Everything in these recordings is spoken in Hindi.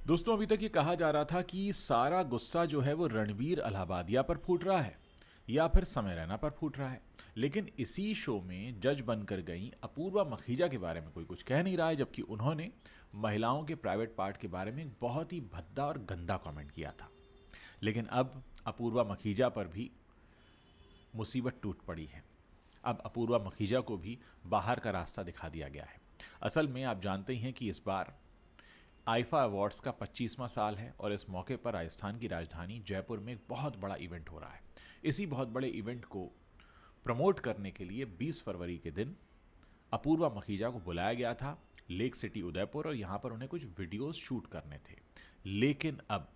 दोस्तों, अभी तक ये कहा जा रहा था कि सारा गुस्सा जो है वो रणवीर अलाहाबादिया पर फूट रहा है या फिर समय रैना पर फूट रहा है। लेकिन इसी शो में जज बनकर गई अपूर्वा मखीजा के बारे में कोई कुछ कह नहीं रहा है, जबकि उन्होंने महिलाओं के प्राइवेट पार्ट के बारे में एक बहुत ही भद्दा और गंदा कमेंट किया था। लेकिन अब अपूर्वा मखीजा पर भी मुसीबत टूट पड़ी है। अब अपूर्वा मखीजा को भी बाहर का रास्ता दिखा दिया गया है। असल में आप जानते ही हैं कि इस बार आईफा अवार्ड्स का 25वां साल है और इस मौके पर राजस्थान की राजधानी जयपुर में एक बहुत बड़ा इवेंट हो रहा है। इसी बहुत बड़े इवेंट को प्रमोट करने के लिए 20 फरवरी के दिन अपूर्वा मखीजा को बुलाया गया था लेक सिटी उदयपुर, और यहाँ पर उन्हें कुछ वीडियोस शूट करने थे। लेकिन अब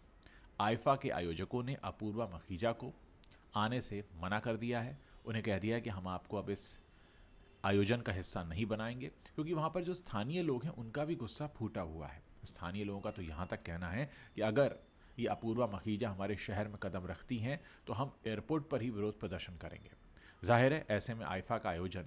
आईफा के आयोजकों ने अपूर्वा मखीजा को आने से मना कर दिया है। उन्हें कह दिया है कि हम आपको अब इस आयोजन का हिस्सा नहीं बनाएंगे, क्योंकि वहाँ पर जो स्थानीय लोग हैं उनका भी गुस्सा फूटा हुआ है। स्थानीय लोगों का तो यहाँ तक कहना है कि अगर ये अपूर्वा मखीजा हमारे शहर में कदम रखती हैं तो हम एयरपोर्ट पर ही विरोध प्रदर्शन करेंगे। जाहिर है ऐसे में आईफा का आयोजन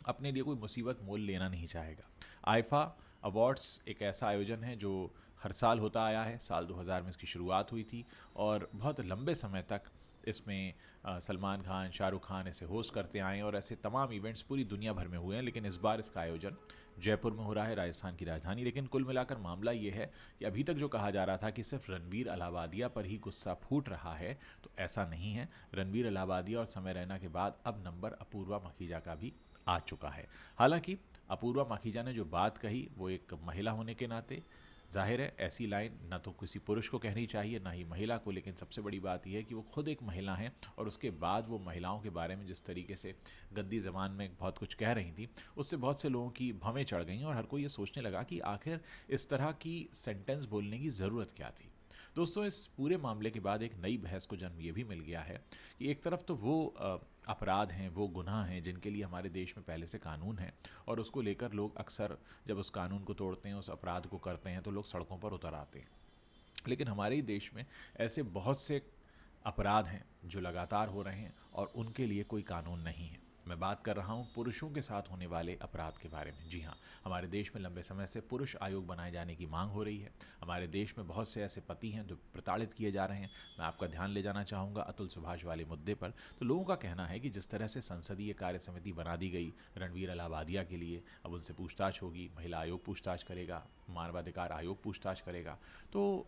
अपने लिए कोई मुसीबत मोल लेना नहीं चाहेगा। आईफा अवार्ड्स एक ऐसा आयोजन है जो हर साल होता आया है। साल 2000 में इसकी शुरुआत हुई थी और बहुत लंबे समय तक इसमें सलमान खान, शाहरुख खान ऐसे होस्ट करते आए और ऐसे तमाम इवेंट्स पूरी दुनिया भर में हुए हैं। लेकिन इस बार इसका आयोजन जयपुर में हो रहा है, राजस्थान की राजधानी। लेकिन कुल मिलाकर मामला ये है कि अभी तक जो कहा जा रहा था कि सिर्फ रणवीर अलाहाबादिया पर ही गुस्सा फूट रहा है, तो ऐसा नहीं है। रणवीर अलाहाबादिया और समय रैना के बाद अब नंबर अपूर्वा मखीजा का भी आ चुका है। हालांकि अपूर्वा मखीजा ने जो बात कही वो एक महिला होने के नाते, जाहिर है ऐसी लाइन ना तो किसी पुरुष को कहनी चाहिए ना ही महिला को। लेकिन सबसे बड़ी बात यह है कि वो खुद एक महिला हैं और उसके बाद वो महिलाओं के बारे में जिस तरीके से गंदी ज़बान में बहुत कुछ कह रही थी, उससे बहुत से लोगों की भवें चढ़ गईं और हर कोई ये सोचने लगा कि आखिर इस तरह की सेंटेंस बोलने की ज़रूरत क्या थी। दोस्तों, इस पूरे मामले के बाद एक नई बहस को जन्म ये भी मिल गया है कि एक तरफ तो वो अपराध हैं, वो गुनाह हैं जिनके लिए हमारे देश में पहले से कानून है और उसको लेकर लोग अक्सर जब उस कानून को तोड़ते हैं, उस अपराध को करते हैं, तो लोग सड़कों पर उतर आते हैं। लेकिन हमारे ही देश में ऐसे बहुत से अपराध हैं जो लगातार हो रहे हैं और उनके लिए कोई कानून नहीं है। मैं बात कर रहा हूं पुरुषों के साथ होने वाले अपराध के बारे में। जी हाँ, हमारे देश में लंबे समय से पुरुष आयोग बनाए जाने की मांग हो रही है। हमारे देश में बहुत से ऐसे पति हैं जो प्रताड़ित किए जा रहे हैं। मैं आपका ध्यान ले जाना चाहूँगा अतुल सुभाष वाले मुद्दे पर। तो लोगों का कहना है कि जिस तरह से संसदीय कार्य समिति बना दी गई रणवीर अलाहाबादिया के लिए, अब उनसे पूछताछ होगी, महिला आयोग पूछताछ करेगा, मानवाधिकार आयोग पूछताछ करेगा। तो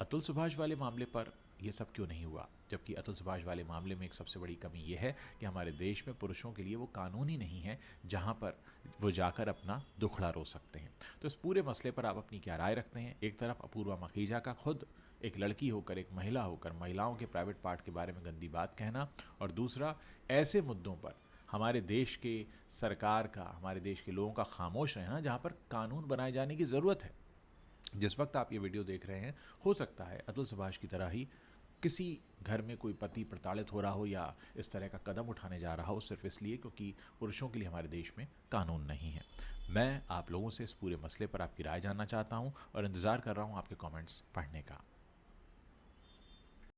अतुल सुभाष वाले मामले पर यह सब क्यों नहीं हुआ? जबकि अतुल सुभाष वाले मामले में एक सबसे बड़ी कमी यह है कि हमारे देश में पुरुषों के लिए वो कानून ही नहीं है जहां पर वो जाकर अपना दुखड़ा रो सकते हैं। तो इस पूरे मसले पर आप अपनी क्या राय रखते हैं? एक तरफ अपूर्वा मखीजा का खुद एक लड़की होकर, एक महिला होकर महिलाओं के प्राइवेट पार्ट के बारे में गंदी बात कहना, और दूसरा ऐसे मुद्दों पर हमारे देश के सरकार का, हमारे देश के लोगों का खामोश रहना जहाँ पर कानून बनाए जाने की ज़रूरत है। जिस वक्त आप ये वीडियो देख रहे हैं, हो सकता है अतुल सुभाष की तरह ही किसी घर में कोई पति प्रताड़ित हो रहा हो या इस तरह का कदम उठाने जा रहा हो, सिर्फ इसलिए क्योंकि पुरुषों के लिए हमारे देश में कानून नहीं है। मैं आप लोगों से इस पूरे मसले पर आपकी राय जानना चाहता हूं और इंतज़ार कर रहा हूं आपके कमेंट्स पढ़ने का।